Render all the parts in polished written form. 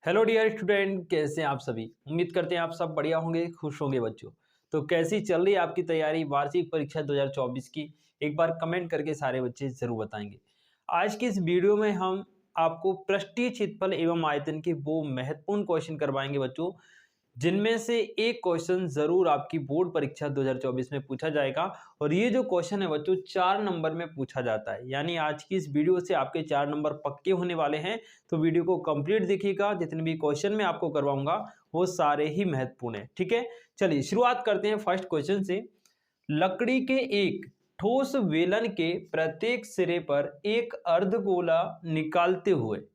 Hello dear student, कैसे हैं आप सभी। उम्मीद करते हैं आप सब बढ़िया होंगे, खुश होंगे बच्चों। तो कैसी चल रही है आपकी तैयारी वार्षिक परीक्षा 2024 की, एक बार कमेंट करके सारे बच्चे जरूर बताएंगे। आज की इस वीडियो में हम आपको पृष्ठीय क्षेत्रफल एवं आयतन के वो महत्वपूर्ण क्वेश्चन करवाएंगे बच्चों, जिनमें से एक क्वेश्चन जरूर आपकी बोर्ड परीक्षा 2024 में पूछा जाएगा। और ये जो क्वेश्चन है बच्चों 4 नंबर में पूछा जाता है, यानी आज की इस वीडियो से आपके 4 नंबर पक्के होने वाले हैं। तो वीडियो को कंप्लीट देखिएगा, जितने भी क्वेश्चन मैं आपको करवाऊंगा वो सारे ही महत्वपूर्ण है। ठीक है, चलिए शुरुआत करते हैं फर्स्ट क्वेश्चन से। लकड़ी के एक ठोस वेलन के प्रत्येक सिरे पर एक अर्धगोला निकालते हुए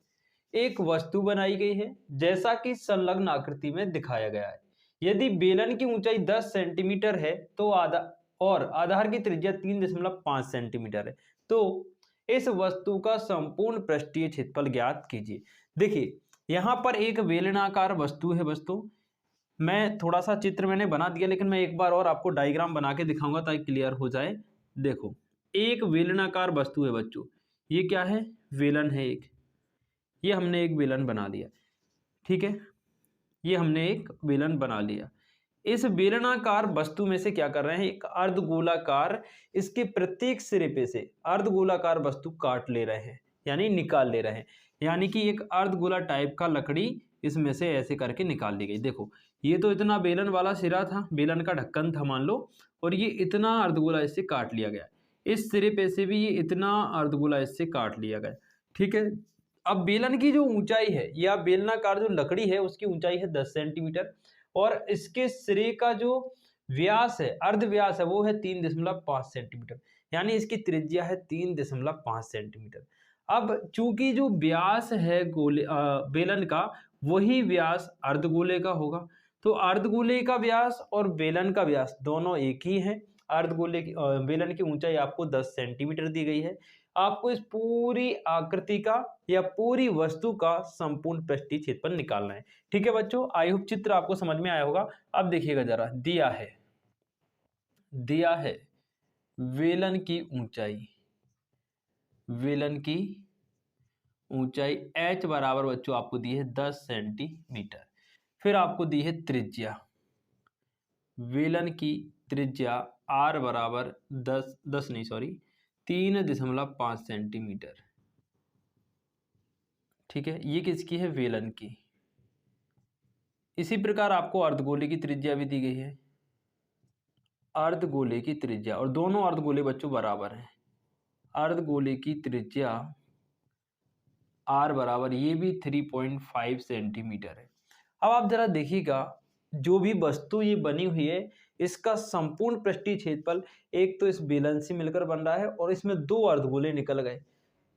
एक वस्तु बनाई गई है, जैसा कि संलग्न आकृति में दिखाया गया है। यदि बेलन की ऊंचाई 10 सेंटीमीटर है तो आधार की त्रिज्या 3.5 सेंटीमीटर है, तो इस वस्तु का संपूर्ण पृष्ठीय क्षेत्रफल ज्ञात कीजिए। देखिए यहां पर एक बेलनाकार वस्तु है दोस्तों। मैं थोड़ा सा चित्र मैंने बना दिया, लेकिन मैं एक बार और आपको डायग्राम बना के दिखाऊंगा ताकि क्लियर हो जाए। देखो एक बेलनाकार वस्तु है बच्चों, ये क्या है, बेलन है एक। ये हमने एक बेलन बना लिया, ठीक है, ये हमने एक बेलन बना लिया। इस बेलनाकार वस्तु में से क्या कर रहे हैं, एक अर्धगोलाकार, इसके प्रत्येक सिरे पे से अर्धगोलाकार वस्तु काट ले रहे हैं, यानी निकाल ले रहे हैं। यानी कि एक अर्धगोला टाइप का लकड़ी इसमें से ऐसे करके निकाल ली गई। देखो ये तो इतना बेलन वाला सिरा था, बेलन का ढक्कन था मान लो, और ये इतना अर्धगोला इससे काट लिया गया। इस सिरे पे से भी ये इतना अर्धगोला इससे काट लिया गया, ठीक है। अब बेलन की जो ऊंचाई है, या बेलनाकार जो लकड़ी है उसकी ऊंचाई है 10 सेंटीमीटर, और इसके सिरे का जो व्यास है, अर्ध व्यास है, वो है 3.5 सेंटीमीटर, यानी इसकी त्रिज्या है 3.5 सेंटीमीटर। अब चूंकि जो व्यास है बेलन का, वही व्यास अर्धगोले का होगा, तो अर्धगोले का व्यास और बेलन का व्यास दोनों एक ही है। अर्धगोले की बेलन की ऊंचाई आपको 10 सेंटीमीटर दी गई है। आपको इस पूरी आकृति का या पूरी वस्तु का संपूर्ण पृष्ठीय क्षेत्रफल निकालना है। ठीक है बच्चों, आई होप चित्र आपको समझ में आया होगा। अब देखिएगा जरा, दिया है वेलन की ऊंचाई h बराबर बच्चों आपको दी है 10 सेंटीमीटर। फिर आपको दी है त्रिज्या, वेलन की त्रिज्या r बराबर 3.5 सेंटीमीटर। ठीक है, ये किसकी है, वेलन की। इसी प्रकार आपको अर्धगोले की त्रिज्या भी दी गई है, अर्धगोले की त्रिज्या, और दोनों अर्धगोले बच्चों बराबर हैं। अर्धगोले की त्रिज्या r बराबर ये भी 3.5 सेंटीमीटर है। अब आप जरा देखिएगा, जो भी वस्तु ये बनी हुई है, इसका संपूर्ण पृष्ठीय क्षेत्रफल एक तो इस बेलन से मिलकर बन रहा है, और इसमें दो अर्धगोले निकल गए,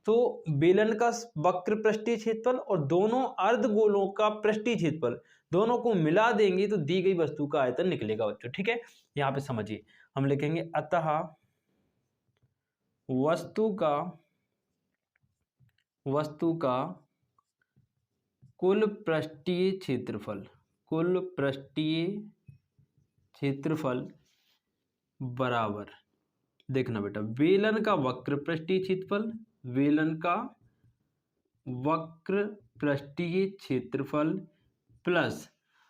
तो बेलन का वक्र पृष्ठीय क्षेत्रफल और दोनों अर्धगोलों का पृष्ठीय क्षेत्रफल, दोनों को मिला देंगे तो दी गई वस्तु का आयतन निकलेगा बच्चों। ठीक है, यहाँ पे समझिए, हम लिखेंगे अतः वस्तु का कुल पृष्ठीय क्षेत्रफल बराबर, देखना बेटा, बेलन का वक्र पृष्ठीय क्षेत्रफल प्लस,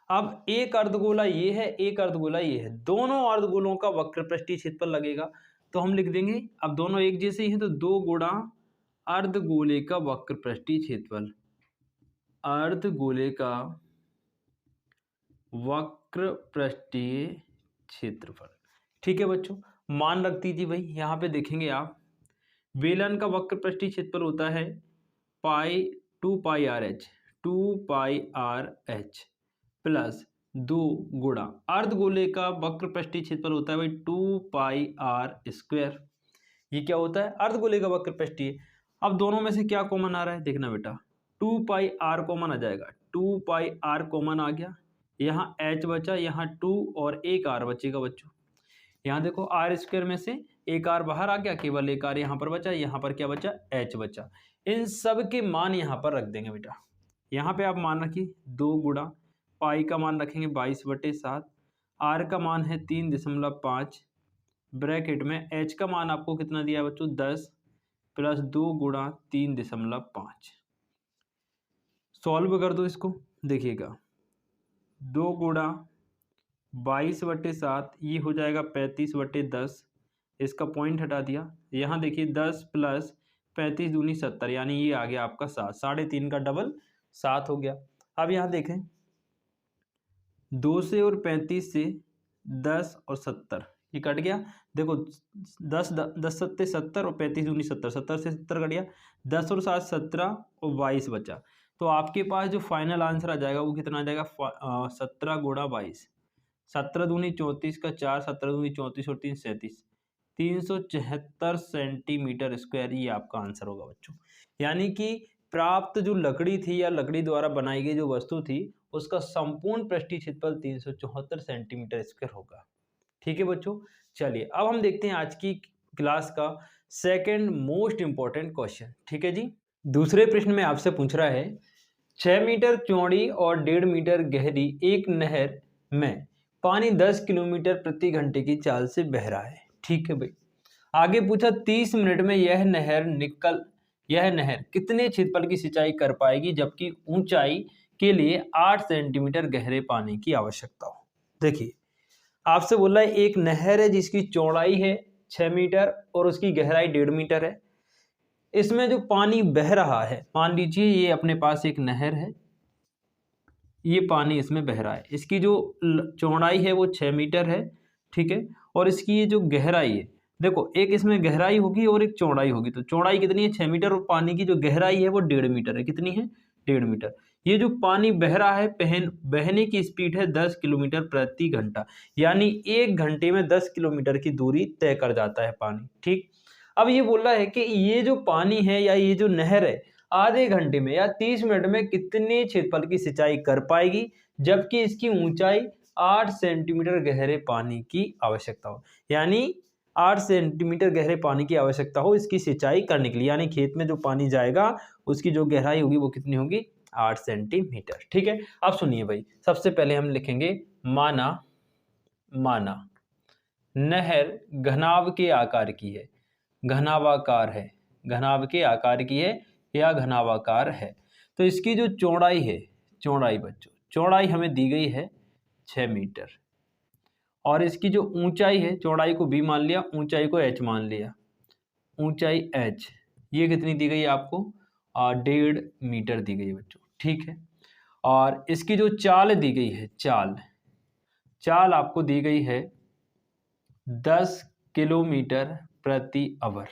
अब एक अर्धगोला ये है, एक अर्धगोला ये है, दोनों अर्धगोलों का वक्र पृष्ठीय क्षेत्रफल लगेगा। तो हम लिख देंगे, अब दोनों एक जैसे ही हैं, तो 2 गुणा अर्धगोले का वक्र पृष्ठीय क्षेत्रफल, अर्धगोले का वक्र पृष्ठीय क्षेत्रफल। ठीक है बच्चों, मान रख दीजिए भाई। यहाँ पे देखेंगे आप, बेलन का वक्र पृष्ठीय क्षेत्रफल होता है 2 पाई आर एच प्लस 2 गुणा अर्धगोले का वक्र पृष्ठीय क्षेत्रफल होता है भाई 2 पाई आर स्क्वायर। ये क्या होता है, अर्धगोले का वक्र पृष्ठीय। अब दोनों में से क्या कॉमन आ रहा है, देखना बेटा, 2 पाई आर कॉमन आ जाएगा, 2 पाई आर कॉमन आ गया, यहाँ h बचा, यहाँ 2 और एक r बचेगा बच्चों। यहाँ देखो आर स्क्वायर में से एक r बाहर आ गया, केवल एक r यहाँ पर बचा, यहाँ पर क्या बचा, h बचा। इन सब के मान यहाँ पर रख देंगे बेटा। यहाँ पे आप मान रखिए 2 गुणा पाई का मान रखेंगे 22/7, r का मान है 3.5, ब्रैकेट में h का मान आपको कितना दिया है बच्चों, 10 प्लस 2 गुणा 3.5। सॉल्व कर दो इसको, देखिएगा 2 गुणा 22/7 ये हो जाएगा 35/10। इसका पॉइंट हटा दिया, यहाँ देखिए 10 प्लस 35 दूनी 70, यानी ये आ गया आपका 7, 3.5 का डबल 7 हो गया। अब यहाँ देखें 2 से और 35 से 10 और 70 ये कट गया। देखो 10 सत्ते 70 और 35 दूनी 70, 70 से 70 कट गया, 10 और 7 17 और 22 बचा। तो आपके पास जो फाइनल आंसर आ जाएगा वो कितना आ जाएगा, 17 गुणा 22, 17 दूनी 34 का 4, 17 दूनी 34 और 3 37, 374 सेंटीमीटर स्क्वायर ये आपका आंसर होगा बच्चों। यानी कि प्राप्त जो लकड़ी थी या लकड़ी द्वारा बनाई गई जो वस्तु थी उसका संपूर्ण पृष्ठीय क्षेत्रफल 374 सेंटीमीटर स्क्वायर होगा। ठीक है बच्चों, चलिए अब हम देखते हैं आज की क्लास का सेकंड मोस्ट इंपॉर्टेंट क्वेश्चन। ठीक है जी, दूसरे प्रश्न में आपसे पूछ रहा है 6 मीटर चौड़ी और 1.5 मीटर गहरी एक नहर में पानी 10 किलोमीटर प्रति घंटे की चाल से बह रहा है। ठीक है भाई, आगे पूछा 30 मिनट में यह नहर कितने क्षेत्रफल की सिंचाई कर पाएगी जबकि ऊंचाई के लिए 8 सेंटीमीटर गहरे पानी की आवश्यकता हो। देखिए आपसे बोला है एक नहर है जिसकी चौड़ाई है 6 मीटर और उसकी गहराई 1.5 मीटर है। इसमें जो पानी बह रहा है, मान लीजिए ये अपने पास एक नहर है, ये पानी इसमें बह रहा है, इसकी जो चौड़ाई है वो 6 मीटर है। ठीक है, और इसकी ये जो गहराई है, देखो एक इसमें गहराई होगी और एक चौड़ाई होगी, तो चौड़ाई कितनी है 6 मीटर और पानी की जो गहराई है वो 1.5 मीटर है। कितनी है 1.5 मीटर। ये जो पानी बह रहा है बहने की स्पीड है 10 किलोमीटर प्रति घंटा, यानी 1 घंटे में 10 किलोमीटर की दूरी तय कर जाता है पानी। ठीक, अब ये बोल रहा है कि ये जो पानी है या ये जो नहर है आधे घंटे में या 30 मिनट में कितने क्षेत्रफल की सिंचाई कर पाएगी जबकि इसकी ऊंचाई 8 सेंटीमीटर गहरे पानी की आवश्यकता हो। यानी 8 सेंटीमीटर गहरे पानी की आवश्यकता हो इसकी सिंचाई करने के लिए, यानी खेत में जो पानी जाएगा उसकी जो गहराई होगी वो कितनी होगी 8 सेंटीमीटर। ठीक है, अब सुनिए भाई, सबसे पहले हम लिखेंगे माना नहर घनाभ के आकार की है, घनाभाकार है, घनाभ के आकार की है या घनाभाकार है। तो इसकी जो चौड़ाई है, चौड़ाई बच्चों चौड़ाई हमें दी गई है 6 मीटर और इसकी जो ऊंचाई है, चौड़ाई को b मान लिया, ऊंचाई को h मान लिया, ऊंचाई h ये कितनी दी गई है आपको 1.5 मीटर दी गई है बच्चों। ठीक है, और इसकी जो चाल दी गई है, चाल आपको दी गई है 10 किलोमीटर प्रति आवर।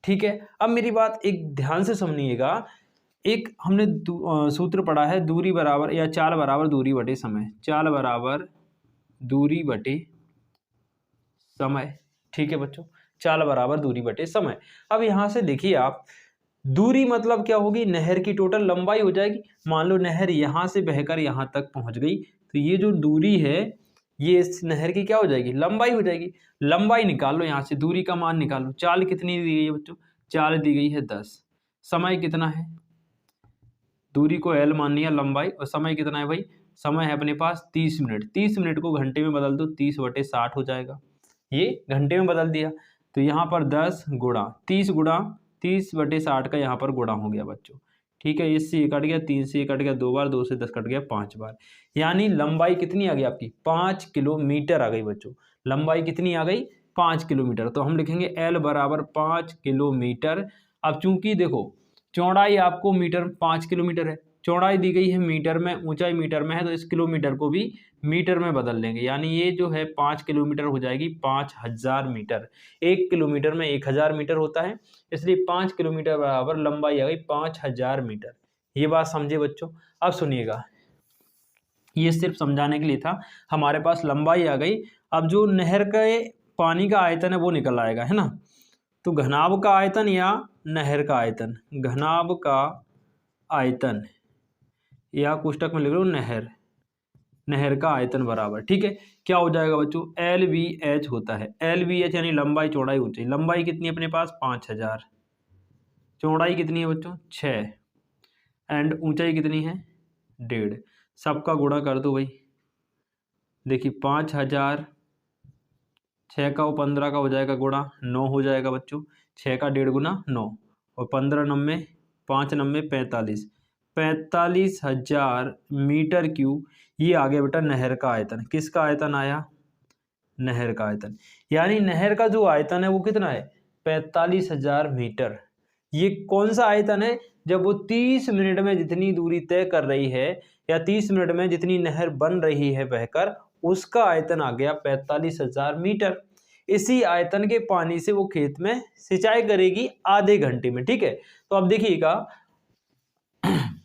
ठीक है, अब मेरी बात एक ध्यान से समझिएगा, एक हमने सूत्र पढ़ा है दूरी बराबर या चाल बराबर दूरी बटे समय, चाल बराबर दूरी बटे समय। ठीक है बच्चों, चाल बराबर दूरी बटे समय। अब यहाँ से देखिए आप, दूरी मतलब क्या होगी, नहर की टोटल लंबाई हो जाएगी। मान लो नहर यहाँ से बहकर यहाँ तक पहुँच गई, तो ये जो दूरी है ये इस नहर की क्या हो जाएगी, लंबाई हो जाएगी। लंबाई निकाल लो, यहाँ से दूरी का मान निकाल लो। चाल कितनी दी गई है बच्चों, चाल दी गई है 10, समय कितना है, दूरी को L मान लिया लंबाई, और समय कितना है भाई, समय है अपने पास 30 मिनट। 30 मिनट को घंटे में बदल दो, 30/60 हो जाएगा, ये घंटे में बदल दिया। तो यहाँ पर 10 गुणा 30/60 का यहाँ पर गुणा हो गया बच्चों। ठीक है, इससे ये कट गया, 3 से ये कट गया 2 बार, 2 से 10 कट गया 5 बार, यानी लंबाई कितनी आ गई आपकी 5 किलोमीटर आ गई बच्चों। लंबाई कितनी आ गई 5 किलोमीटर। तो हम लिखेंगे L बराबर 5 किलोमीटर। अब चूंकि देखो चौड़ाई आपको मीटर 5 किलोमीटर है, चौड़ाई दी गई है मीटर में, ऊंचाई मीटर में है, तो इस किलोमीटर को भी मीटर में बदल लेंगे, यानी ये जो है 5 किलोमीटर हो जाएगी 5000 मीटर। 1 किलोमीटर में 1000 मीटर होता है, इसलिए 5 किलोमीटर बराबर लंबाई आ गई 5000 मीटर। ये बात समझे बच्चों। अब सुनिएगा, ये सिर्फ समझाने के लिए था, हमारे पास लंबाई आ गई। अब जो नहर के पानी का आयतन है वो निकल आएगा, है ना। तो घनाभ का आयतन या नहर का आयतन, घनाभ का आयतन या कोष्टक में लिख लो नहर का आयतन बराबर, ठीक है, क्या हो जाएगा बच्चों, LVH होता है। LVH यानी लंबाई चौड़ाई ऊंचाई। लंबाई कितनी है अपने पास 5000, चौड़ाई कितनी है बच्चों 6, एंड ऊंचाई कितनी है 1.5। सबका गुणा कर दो भाई, देखिए 5000, 6 का 15 का हो जाएगा गुणा 9 हो जाएगा बच्चों, 6 का 1.5 गुना 9, और 15 9 5 9 45, 45,000 मीटर क्यूब। ये आ गया बेटा नहर का आयतन। किसका आयतन आया? नहर का आयतन। यानी नहर का जो आयतन है वो कितना है? 45,000 मीटर। ये कौन सा आयतन है? जब वो 30 मिनट में जितनी दूरी तय कर रही है या 30 मिनट में जितनी नहर बन रही है बहकर, उसका आयतन आ गया 45,000 मीटर। इसी आयतन के पानी से वो खेत में सिंचाई करेगी आधे घंटे में। ठीक है, तो अब देखिएगा,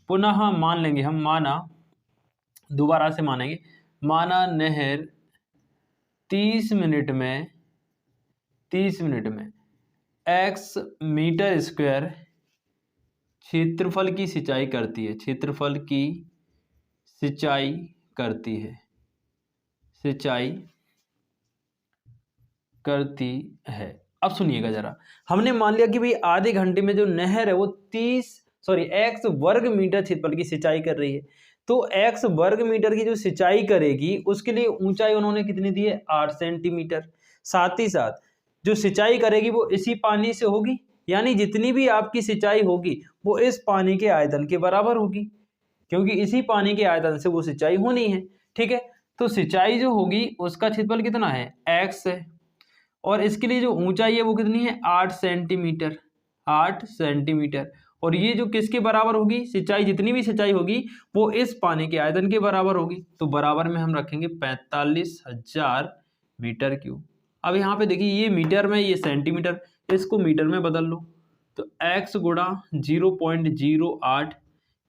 पुनः मान लेंगे हम, माना, दोबारा से मानेंगे, माना नहर 30 मिनट में x मीटर स्क्वायर क्षेत्रफल की सिंचाई करती है। क्षेत्रफल की सिंचाई करती है, सिंचाई करती है। अब सुनिएगा जरा, हमने मान लिया कि भाई आधे घंटे में जो नहर है वो x वर्ग मीटर क्षेत्रफल की सिंचाई कर रही है। तो x वर्ग मीटर की जो सिंचाई करेगी उसके लिए ऊंचाई उन्होंने कितनी दी है? 8 सेंटीमीटर। साथ ही साथ जो सिंचाई करेगी वो इसी पानी से होगी, यानी जितनी भी आपकी सिंचाई होगी वो इस पानी के आयतन के बराबर होगी, क्योंकि इसी पानी के आयतन से वो सिंचाई होनी है। ठीक है, तो सिंचाई जो होगी उसका क्षेत्रफल कितना है? x है, और इसके लिए जो ऊंचाई है वो कितनी है? 8 सेंटीमीटर। 8 सेंटीमीटर। और ये जो किसके बराबर होगी? सिंचाई, जितनी भी सिंचाई होगी वो इस पानी के आयतन के बराबर होगी। तो बराबर में हम रखेंगे 45,000 मीटर क्यूब। अब यहाँ पे देखिए, ये मीटर में, ये सेंटीमीटर, इसको मीटर में बदल लो तो x गुणा 0.08,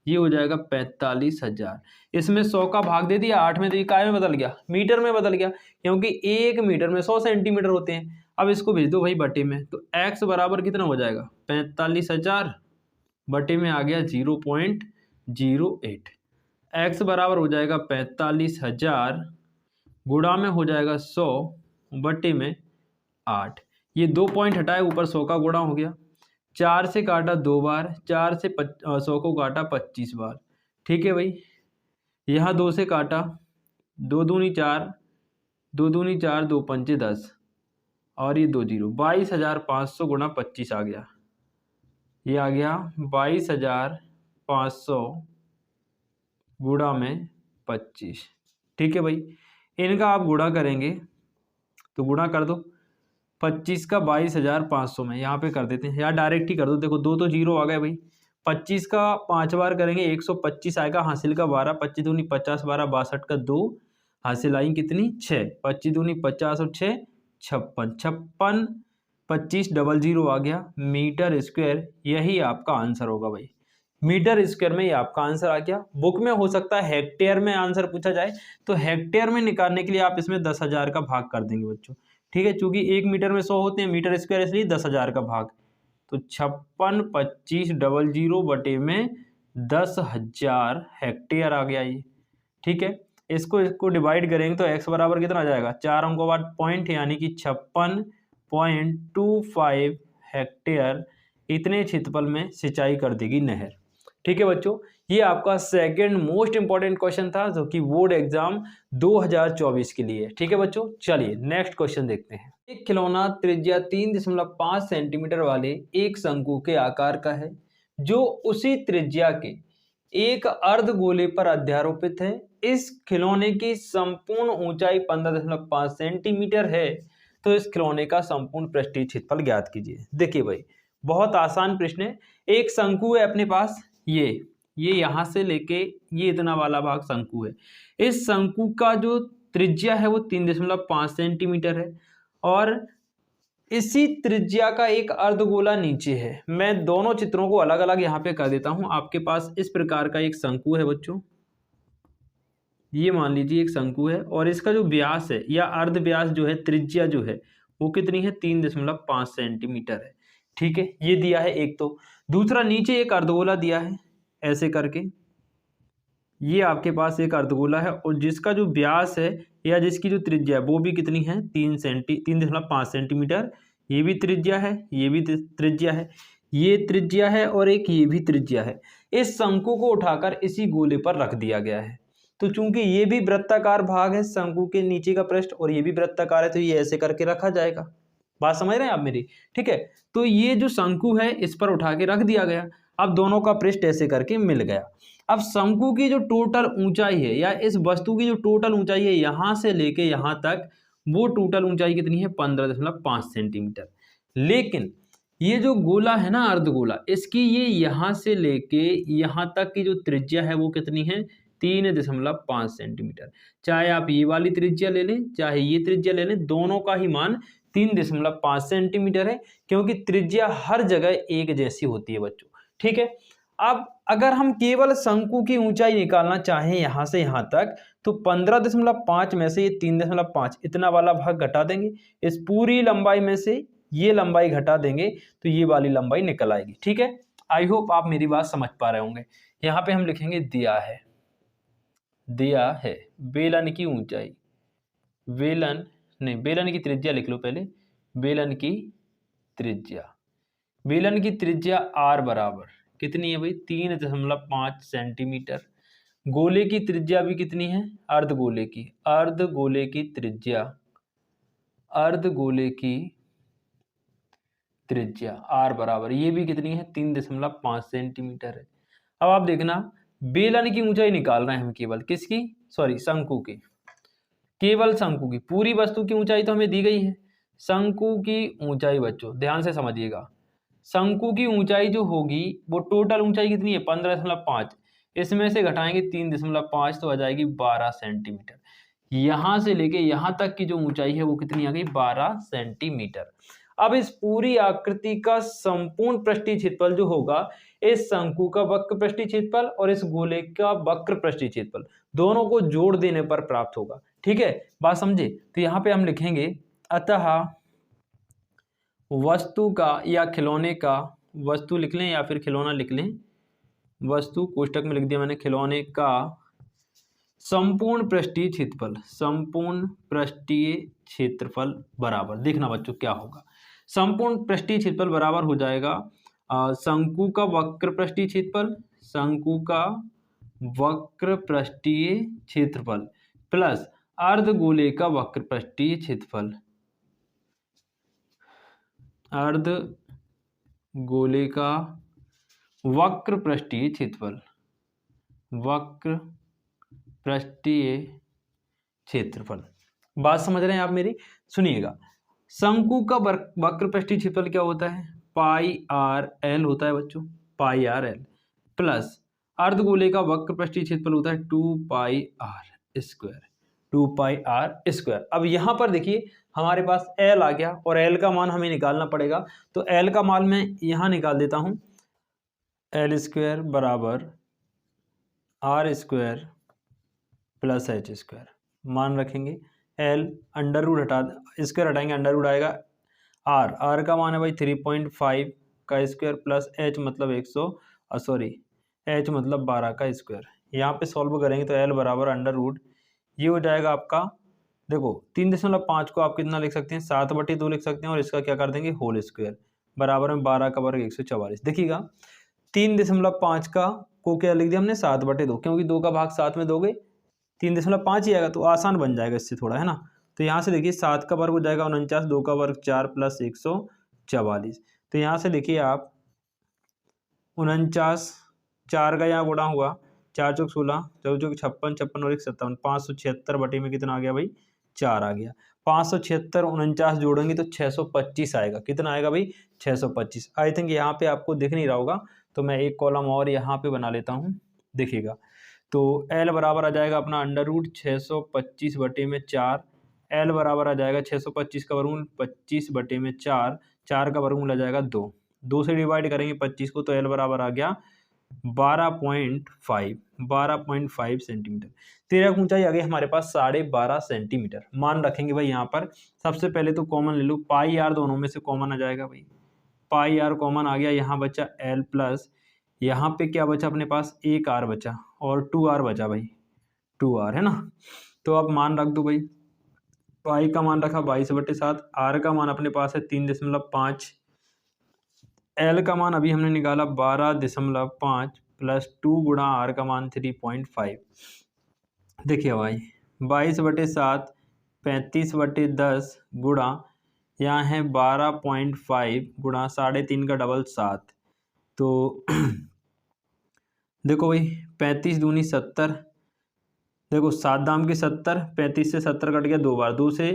ये हो जाएगा 45,000। इसमें 100 का भाग दे दिया 8 में, तो ये काय में बदल गया? मीटर में बदल गया, क्योंकि 1 मीटर में 100 सेंटीमीटर होते हैं। अब इसको भेज दो भाई बटे में, तो x बराबर कितना हो जाएगा? 45,000 बटे में आ गया 0.08। x बराबर हो जाएगा 45,000 गुणा में हो जाएगा 100 बटे में 8। ये 2 पॉइंट हटाए, ऊपर 100 का गुणा हो गया। 4 से काटा 2 बार, 4 से 100 को काटा 25 बार। ठीक है भाई, यहाँ 2 से काटा, 2 दूनी 4, 2 दूनी 4, 2 पंचे 10, और ये 2 जीरो, 22,500 गुणा 25 आ गया। ये आ गया 22,500 गुणा में 25। ठीक है भाई, इनका आप गुणा करेंगे तो गुणा कर दो 25 का 22,500 में, यहाँ पे कर देते हैं, या डायरेक्ट ही कर दो। देखो 2 तो जीरो आ गए भाई, 25 का 5 बार करेंगे 125 आएगा, हासिल का 12, 25 दूनी 50, 12 62 का 2, हासिल आई कितनी? 6, 25 दूनी 50 और 6 56, 56, 25 डबल जीरो आ गया मीटर स्क्वायर। यही आपका आंसर होगा भाई, मीटर स्क्वायर में ये आपका आंसर आ गया। बुक में हो सकता है हेक्टेयर में आंसर पूछा जाए, तो हेक्टेयर में निकालने के लिए आप इसमें 10,000 का भाग कर देंगे बच्चों। ठीक है, चूंकि 1 मीटर में 100 होते हैं, मीटर स्क्वायर, इसलिए 10,000 का भाग, तो 56, 25 डबल जीरो बटे में 10,000 हेक्टेयर आ गया ये। ठीक है, इसको डिवाइड करेंगे तो x बराबर कितना आ जाएगा? 4 अंकों बाद पॉइंट, यानी कि 56.25 हेक्टेयर इतने क्षेत्रफल में सिंचाई कर देगी नहर। ठीक है बच्चों, ये आपका सेकंड मोस्ट इंपॉर्टेंट क्वेश्चन था, जो कि बोर्ड एग्जाम 2024 के लिए। ठीक है बच्चों, चलिए नेक्स्ट क्वेश्चन देखते हैं। एक खिलौना त्रिज्या 3.5 सेंटीमीटर वाले एक शंकु के आकार का है, जो उसी त्रिज्या के एक अर्धगोले पर अध्यारोपित है। इस खिलौने की संपूर्ण ऊंचाई 15.5 सेंटीमीटर है। तो इस खिलौने का संपूर्ण पृष्ठीय क्षेत्रफल ज्ञात कीजिए। देखिए भाई, बहुत आसान प्रश्न है। एक शंकु है अपने पास, ये यहां से लेके ये इतना वाला भाग शंकु है। इस शंकु का जो त्रिज्या है वो 3.5 सेंटीमीटर है, और इसी त्रिज्या का एक अर्धगोला नीचे है। मैं दोनों चित्रों को अलग अलग यहाँ पे कर देता हूं। आपके पास इस प्रकार का एक शंकु है बच्चों, ये मान लीजिए एक शंकु है, और इसका जो व्यास है या अर्ध व्यास जो है, त्रिज्या जो है वो कितनी है? 3.5 सेंटीमीटर है। ठीक है, ये दिया है एक। तो दूसरा, नीचे एक अर्धगोला दिया है ऐसे करके, ये आपके पास एक अर्धगोला है, और जिसका जो व्यास है या जिसकी जो त्रिज्या है वो भी कितनी है? 3.5 सेंटीमीटर। ये भी त्रिज्या है, ये भी त्रिज्या है, ये त्रिज्या है, और एक ये भी त्रिज्या है। इस शंकु को उठाकर इसी गोले पर रख दिया गया है। तो चूंकि ये भी वृत्ताकार भाग है शंकु के नीचे का पृष्ठ, और ये भी वृत्ताकार है, तो ये ऐसे करके रखा जाएगा। बात समझ रहे हैं आप मेरी? ठीक है, तो ये जो शंकु है इस पर उठा के रख दिया गया। अब दोनों का पृष्ठ ऐसे करके मिल गया। अब शंकु की जो टोटल ऊंचाई है या इस वस्तु की जो टोटल ऊंचाई है यहाँ से लेके यहाँ तक, वो टोटल ऊंचाई कितनी है 15.5 सेंटीमीटर। लेकिन ये जो गोला है ना अर्धगोला, इसकी ये यहाँ से लेके यहाँ तक की जो त्रिज्या है वो कितनी है 3.5 सेंटीमीटर। चाहे आप ये वाली त्रिज्या ले लें चाहे ये त्रिज्या ले लें, दोनों का ही मान 3.5 सेंटीमीटर है, क्योंकि त्रिज्या हर जगह एक जैसी होती है बच्चों। ठीक है, अब अगर हम केवल शंकु की ऊंचाई निकालना चाहें यहाँ से यहाँ तक, तो 15.5 में से ये 3.5 इतना वाला भाग घटा देंगे, इस पूरी लंबाई में से ये लंबाई घटा देंगे तो ये वाली लंबाई निकल आएगी। ठीक है, आई होप आप मेरी बात समझ पा रहे होंगे। यहाँ पे हम लिखेंगे दिया है बेलन की ऊंचाई, बेलन की त्रिज्या लिख लो पहले, बेलन की त्रिज्या आर बराबर कितनी है भाई 3.5 सेंटीमीटर। गोले की त्रिज्या भी कितनी है, अर्धगोले की त्रिज्या आर बराबर ये भी कितनी है 3.5 सेंटीमीटर है। अब आप देखना बेलन की ऊंचाई निकाल रहे हैं हम केवल किसकी, सॉरी शंकु की, केवल शंकु की। पूरी वस्तु की ऊंचाई तो हमें दी गई है, शंकु की ऊंचाई बच्चों ध्यान से समझिएगा, शंकु की ऊंचाई जो होगी वो टोटल ऊंचाई कितनी है 15.5, इसमें से घटाएंगे 3.5 तो आ जाएगी 12 सेंटीमीटर। यहां से लेके यहां तक की जो ऊंचाई है वो कितनी आ गई 12 सेंटीमीटर। अब इस पूरी आकृति का संपूर्ण पृष्ठीय क्षेत्रफल जो होगा, इस शंकु का वक्र पृष्ठीय क्षेत्रफल और इस गोले का वक्र पृष्ठीय क्षेत्रफल दोनों को जोड़ देने पर प्राप्त होगा। ठीक है, बात समझे। तो यहाँ पे हम लिखेंगे अतः वस्तु का या खिलौने का, वस्तु लिख लें या फिर खिलौना लिख लें, वस्तु कोष्टक में लिख दिया मैंने, खिलौने का संपूर्ण पृष्ठीय क्षेत्रफल बराबर, देखना बच्चों क्या होगा, संपूर्ण पृष्ठीय क्षेत्रफल बराबर हो जाएगा शंकु का वक्र पृष्ठीय क्षेत्रफल प्लस अर्धगोले का वक्र पृष्ठीय क्षेत्रफल, अर्धगोले का वक्र पृष्ठीय क्षेत्रफल। बात समझ रहे हैं आप मेरी, सुनिएगा। शंकु का वक्र पृष्ठीय क्षेत्रफल क्या होता है, पाई आर एल होता है बच्चों, पाई आर एल, प्लस अर्धगोले का वक्र पृष्ठीय क्षेत्रफल होता है 2 पाई आर स्क्वायर। अब यहां पर देखिए हमारे पास एल आ गया और एल का मान हमें निकालना पड़ेगा, तो एल का मान मैं यहां निकाल देता हूं, एल स्क्वायर बराबर R square plus H square. मान रखेंगे एल अंडर रूट हटा, स्क्वायर हटाएंगे अंडर रूट आएगा, आर का मान है भाई 3.5 का स्क्वायर प्लस एच मतलब 12 का स्क्वायर। यहाँ पे सॉल्व करेंगे तो एल बराबर अंडर रूट, ये हो जाएगा आपका, देखो 3.5 को आप कितना लिख सकते हैं 7/2 लिख सकते हैं, और इसका क्या कर देंगे होल स्क्वायर बराबर में 12 का वर्ग 144। देखिएगा 3.5 का को क्या लिख दिया हमने 7/2, क्योंकि 2 का भाग 7 में दोगे 3.5 ही आएगा, तो आसान बन जाएगा इससे थोड़ा, है ना। तो यहाँ से देखिए 7 का वर्ग हो जाएगा 49, 2 का वर्ग 4 प्लस 144। तो यहाँ से देखिए आप 49, 4 का यहाँ गुणा हुआ, 4 चौक 16, 4 चौक 56, 56 और 1 57, 576 बटे में कितना आ गया भाई 4 आ गया। 576 49 जोड़ेंगे तो 625 आएगा, कितना आएगा भाई 625। आई थिंक यहाँ पे आपको दिख नहीं रहा होगा, तो मैं एक कॉलम और यहाँ पे बना लेता हूँ, देखिएगा। तो एल बराबर आ जाएगा अपना अंडर रूट 625 बटे में 4, एल बराबर आ जाएगा 625 का वर्गमूल 25 बटे में 4, 4 का वर्गमूल आ जाएगा 2 से डिवाइड करेंगे 25 को, तो एल बराबर आ गया 12.5 सेंटीमीटर। तिर्यक ऊंचाई आ गई हमारे पास 12.5 सेंटीमीटर। मान रखेंगे भाई यहाँ पर, सबसे पहले तो कॉमन ले लो, पाई आर दोनों में से कॉमन आ जाएगा भाई, पाई आर कॉमन आ गया, यहाँ बचा एल प्लस यहाँ पे क्या बचा अपने पास, एक आर बचा और 2r बचा भाई, 2r है ना। तो अब मान रख दो भाई, पाई का मान रखा 22/7, आर का मान अपने पास है 3.5, एल का मान अभी हमने निकाला 12.5 प्लस 2 गुणा आर का मान 3.5। देखिए भाई 22/7 35/10 गुणा यहाँ है 12.5 गुणा 3.5 का डबल 7, तो देखो भाई 35 दूनी 70, देखो 7 दाम के 70, 35 से 70 कट गया 2 बार, 2 से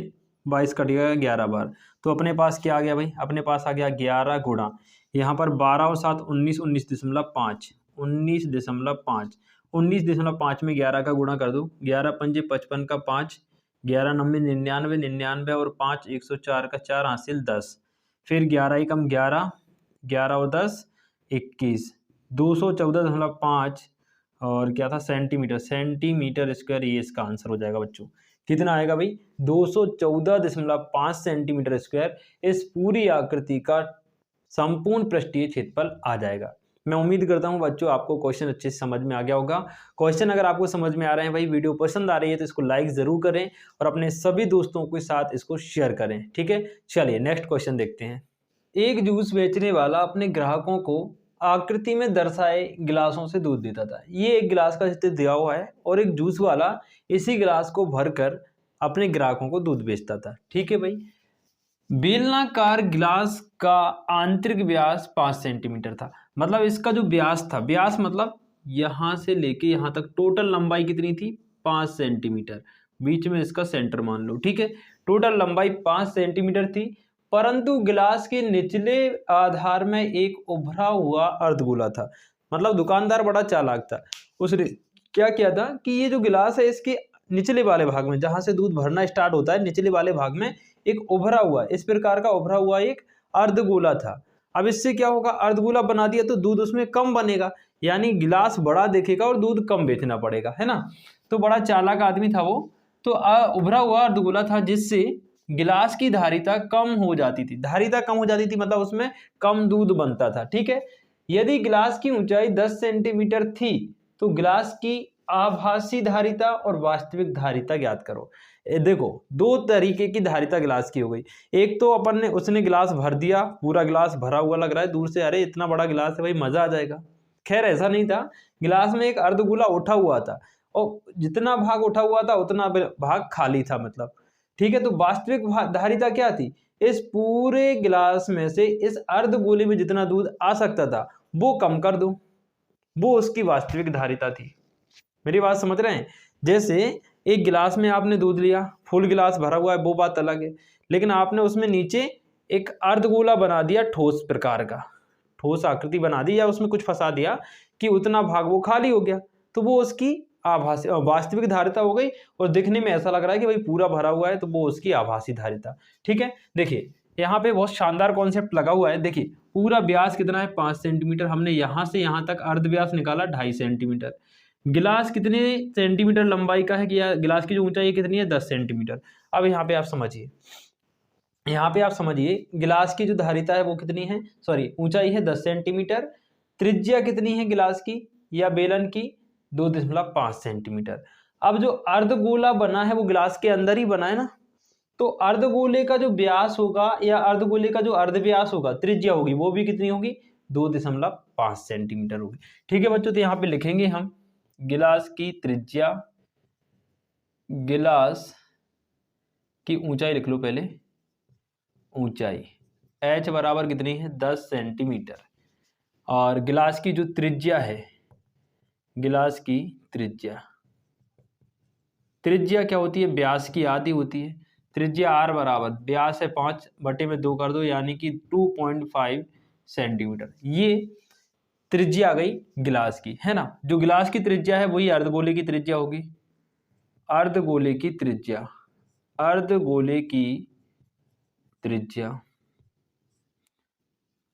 22 कट गया 11 बार। तो अपने पास क्या आ गया भाई, अपने पास आ गया 11 गुणा, यहाँ पर 12 और 7 19, 19.5, 19.5, 19.5 में 11 का गुणा कर दो, 11 पंजे 55 का 5, 11 नब्बे 99, 99 और 5 104 का 4 हासिल 10, फिर 11 ही कम 11, 11 और 10 21, 214.5 और क्या था सेंटीमीटर, सेंटीमीटर स्क्वायर, ये इसका आंसर हो जाएगा बच्चों। कितना आएगा भाई, 214.5 सेंटीमीटर स्क्वायर इस पूरी आकृति का संपूर्ण पृष्ठीय क्षेत्रफल आ जाएगा। मैं उम्मीद करता हूं बच्चों आपको क्वेश्चन अच्छे से समझ में आ गया होगा। क्वेश्चन अगर आपको समझ में आ रहे हैं भाई, वीडियो पसंद आ रही है तो इसको लाइक जरूर करें और अपने सभी दोस्तों के साथ इसको शेयर करें, ठीक है। चलिए नेक्स्ट क्वेश्चन देखते हैं। एक जूस बेचने वाला अपने ग्राहकों को आकृति में दर्शाए गिलासों से दूध देता था। ये एक गिलास का चित्र दिया हुआ है और एक जूस वाला इसी गिलास को भरकर अपने ग्राहकों को दूध बेचता था, ठीक है भाई। बेलनाकार गिलास का आंतरिक व्यास 5 सेंटीमीटर था। मतलब इसका जो व्यास था, व्यास मतलब यहां से लेके यहां तक टोटल लंबाई कितनी थी, 5 सेंटीमीटर, बीच में इसका सेंटर मान लो, ठीक है। टोटल लंबाई 5 सेंटीमीटर थी, परंतु गिलास के निचले आधार में एक उभरा हुआ अर्धगोला था। मतलब दुकानदार बड़ा चालाक था, उसने क्या किया था कि ये जो गिलास है इसके निचले वाले भाग में, जहां से दूध भरना स्टार्ट होता है, निचले वाले भाग में एक उभरा हुआ, इस प्रकार का उभरा हुआ एक अर्धगोला था। अब इससे क्या होगा, अर्धगोला बना दिया तो दूध उसमें कम बनेगा, यानी गिलास बड़ा देखेगा और दूध कम बेचना पड़ेगा, है ना। तो बड़ा चालाक आदमी था वो। तो उभरा हुआ अर्धगोला था जिससे गिलास की धारिता कम हो जाती थी। धारिता कम हो जाती थी मतलब उसमें कम दूध बनता था, ठीक है। यदि गिलास की ऊंचाई 10 सेंटीमीटर थी तो गिलास की आभासी धारिता और वास्तविक धारिता ज्ञात करो। देखो दो तरीके की धारिता गिलास की हो गई। एक तो अपन ने उसने गिलास भर दिया, पूरा गिलास भरा हुआ लग रहा है दूर से, अरे इतना बड़ा गिलास है भाई मजा आ जाएगा। खैर ऐसा नहीं था, गिलास में एक अर्धगोला उठा हुआ था और जितना भाग उठा हुआ था उतना भाग खाली था, मतलब, ठीक है। तो वास्तविक धारिता क्या थी, इस पूरे गिलास में से इस अर्धगोले में जितना दूध आ सकता था वो कम कर दो, वो उसकी वास्तविक धारिता थी। मेरी बात समझ रहे हैं। जैसे एक गिलास में आपने दूध लिया, फुल गिलास भरा हुआ है वो बात अलग है, लेकिन आपने उसमें नीचे एक अर्धगोला बना दिया, ठोस प्रकार का, ठोस आकृति बना दी या उसमें कुछ फंसा दिया कि उतना भाग वो खाली हो गया, तो वो उसकी आभासी वास्तविक धारिता हो गई। और दिखने में ऐसा लग रहा है कि भाई पूरा भरा हुआ है तो वो उसकी आभासी धारिता, ठीक है। देखिए यहाँ पे बहुत शानदार कॉन्सेप्ट लगा हुआ है। देखिए पूरा व्यास कितना है, 5 सेंटीमीटर, हमने यहाँ से यहाँ तक अर्ध व्यास निकाला 2.5 सेंटीमीटर। गिलास कितने सेंटीमीटर लंबाई का है कि गिलास की जो ऊंचाई कितनी है, 10 सेंटीमीटर। अब यहाँ पे आप समझिए, यहाँ पे आप समझिए गिलास की जो धारिता है वो कितनी है, सॉरी ऊंचाई है 10 सेंटीमीटर, त्रिज्या कितनी है गिलास की या बेलन की, 2.5 सेंटीमीटर। अब जो अर्धगोला बना है वो गिलास के अंदर ही बना है ना, तो अर्धगोले का जो व्यास होगा या अर्धगोले का जो अर्धव्यास होगा, त्रिज्या होगी, वो भी कितनी होगी, 2.5 सेंटीमीटर होगी, ठीक है बच्चों। तो यहाँ पे लिखेंगे हम गिलास की त्रिज्या, गिलास की ऊंचाई लिख लो पहले, ऊंचाई h बराबर कितनी है, 10 सेंटीमीटर, और गिलास की जो त्रिज्या है, गिलास की त्रिज्या, त्रिज्या क्या होती है, व्यास की आधी होती है। त्रिज्या r बराबर, व्यास है 5/2 कर दो यानी कि 2.5 सेंटीमीटर। ये त्रिज्या आ गई गिलास की, है ना। जो गिलास की त्रिज्या है वही अर्धगोले की त्रिज्या होगी। अर्धगोले की त्रिज्या, अर्धगोले की त्रिज्या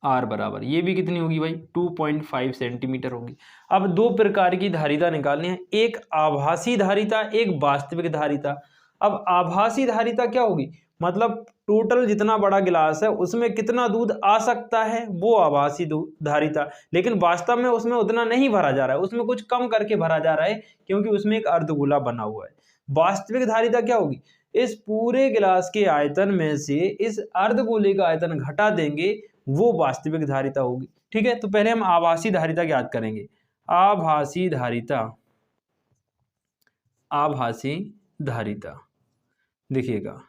r बराबर, ये भी कितनी होगी भाई, 2.5 सेंटीमीटर होगी। अब दो प्रकार की धारिता निकालनी है, एक आभासी धारिता, एक वास्तविक धारिता। अब आभासी धारिता क्या होगी, मतलब टोटल जितना बड़ा गिलास है उसमें कितना दूध आ सकता है वो आभासी धारिता, लेकिन वास्तव में उसमें उतना नहीं भरा जा रहा है, उसमें कुछ कम करके भरा जा रहा है क्योंकि उसमें एक अर्धगोला बना हुआ है। वास्तविक धारिता क्या होगी, इस पूरे गिलास के आयतन में से इस अर्धगोले का आयतन घटा देंगे, वो वास्तविक धारिता होगी, ठीक है। तो पहले हम आभासी धारिता ज्ञात करेंगे। आभासी धारिता, आभासी धारिता देखिएगा,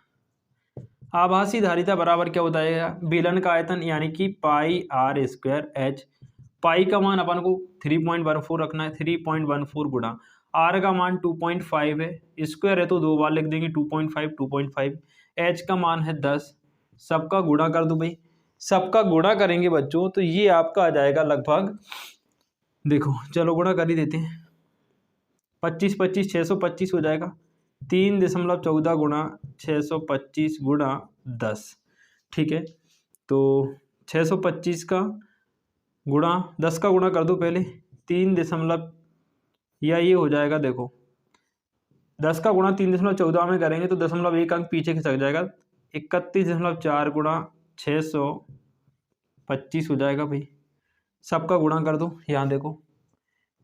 आभासी धारिता बराबर क्या होता है, बेलन का आयतन यानी कि पाई r² h पाई का मान अपन को 3.14 रखना है, 3.14 गुणा आर का मान 2.5 है, स्क्वायर है तो 2 बार लिख देंगे 2.5 2.5, एच का मान है 10, सबका गुणा कर दो भाई, सबका गुणा करेंगे बच्चों तो ये आपका आ जाएगा लगभग, देखो चलो गुणा कर ही देते हैं, 25 25 625 हो जाएगा, 3.14 गुणा 625 गुणा 10, ठीक है। तो 625 का गुणा 10 का गुणा कर दो पहले, 3 दशमलव, या ये हो जाएगा, देखो 10 का गुणा 3.14 में करेंगे तो 0.1 अंक पीछे खिसक जाएगा, 31.4 गुणा 625 हो जाएगा भाई, सबका गुणा कर दो, यहाँ देखो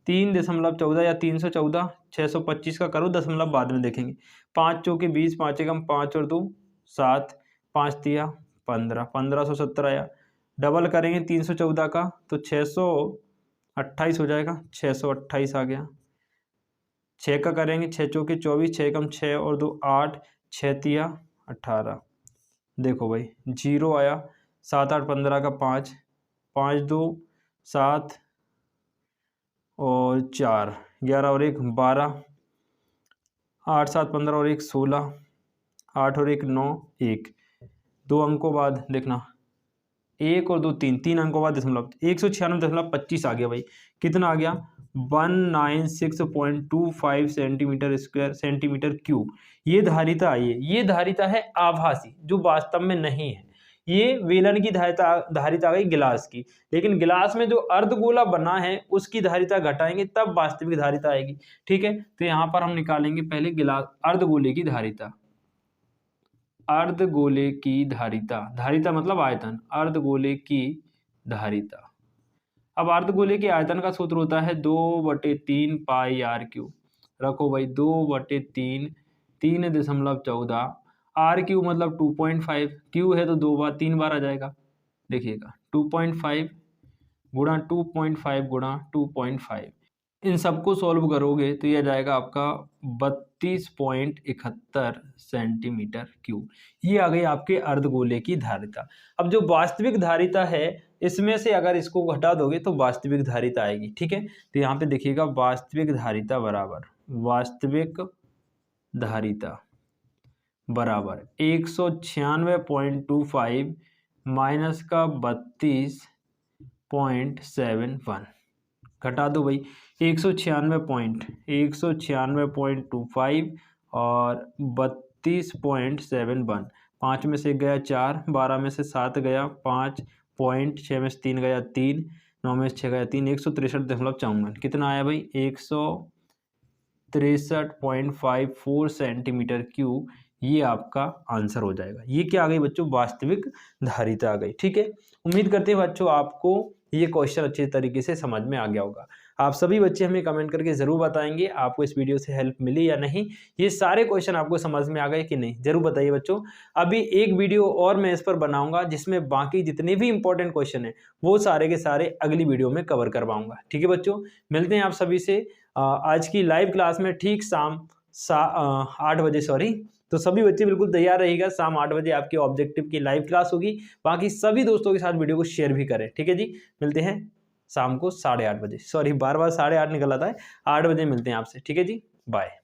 3.14 या 314, 625 का करो, दशमलव बाद में देखेंगे, 5 चौके 20, 5 एकम 5 और 2 7, 5 तिया 15, 1517 आया, डबल करेंगे 314 का तो 628 हो जाएगा, 628 आ गया, 6 का करेंगे 6 चौके 24, 6 एकम 6 और 2 8, 6 तिया 18, देखो भाई 0 आया, 7 8 15 का 5, 5 2 7 और 4 11 और 1 12, 8 7 15 और 1 16, 8 और 1 9 1, 2 अंकों बाद देखना 1 और 2 3, 3 अंकों बाद दशमलव, 196.25 आ गया भाई, कितना आ गया 196.25 सेंटीमीटर क्यूब, ये धारिता आई है, ये धारिता है आभासी जो वास्तव में नहीं है, ये वेलन की धारिता आ गई गिलास की, लेकिन गिलास में जो अर्धगोला बना है उसकी धारिता घटाएंगे तब वास्तविक धारिता आएगी, ठीक है। तो यहाँ पर हम निकालेंगे पहले गिलास अर्धगोले की धारिता, अर्धगोले की धारिता, धारिता मतलब आयतन, अर्धगोले की धारिता, अब अर्धगोले के आयतन का सूत्र होता है 2/3 पाई आर क्यूब, रखो भाई 2/3 3.14, आर क्यूब मतलब 2.5, क्यू है तो 2 बार 3 बार आ जाएगा, देखिएगा 2.5 गुणा 2.5 गुणा 2.5, इन सबको सॉल्व करोगे तो यह जाएगा आपका 32.71 सेंटीमीटर क्यूब, ये आ गई आपके अर्धगोले की धारिता। अब जो वास्तविक धारिता है इसमें से अगर इसको घटा दोगे तो वास्तविक धारिता आएगी, ठीक है। तो यहाँ पे देखिएगा वास्तविक धारिता बराबर, वास्तविक धारिता बराबर 196.25 माइनस का 32.71, घटा दो भाई 196.25 और 32.71, 5 में से गया 4, 12 में से 7 गया 5, 6 में से 3 गया 3, 9 में से 6 गया 3, 163.54, कितना आया भाई 163.54 सेंटीमीटर क्यूब, ये आपका आंसर हो जाएगा। ये क्या आ गई बच्चों, वास्तविक धारिता आ गई, ठीक है। उम्मीद करते हैं बच्चों आपको ये क्वेश्चन अच्छे तरीके से समझ में आ गया होगा। आप सभी बच्चे हमें कमेंट करके ज़रूर बताएंगे आपको इस वीडियो से हेल्प मिली या नहीं, ये सारे क्वेश्चन आपको समझ में आ गए कि नहीं, ज़रूर बताइए बच्चों। अभी एक वीडियो और मैं इस पर बनाऊंगा जिसमें बाकी जितने भी इंपॉर्टेंट क्वेश्चन हैं वो सारे के सारे अगली वीडियो में कवर करवाऊंगा, ठीक है बच्चों। मिलते हैं आप सभी से आज की लाइव क्लास में ठीक शाम 8 बजे, सॉरी, तो सभी बच्चे बिल्कुल तैयार रहिएगा, शाम 8 बजे आपके ऑब्जेक्टिव की लाइव क्लास होगी। बाकी सभी दोस्तों के साथ वीडियो को शेयर भी करें, ठीक है जी। मिलते हैं शाम को 8:30 बजे, सॉरी बार बार 8:30 निकल आता है, 8 बजे मिलते हैं आपसे, ठीक है जी, बाय।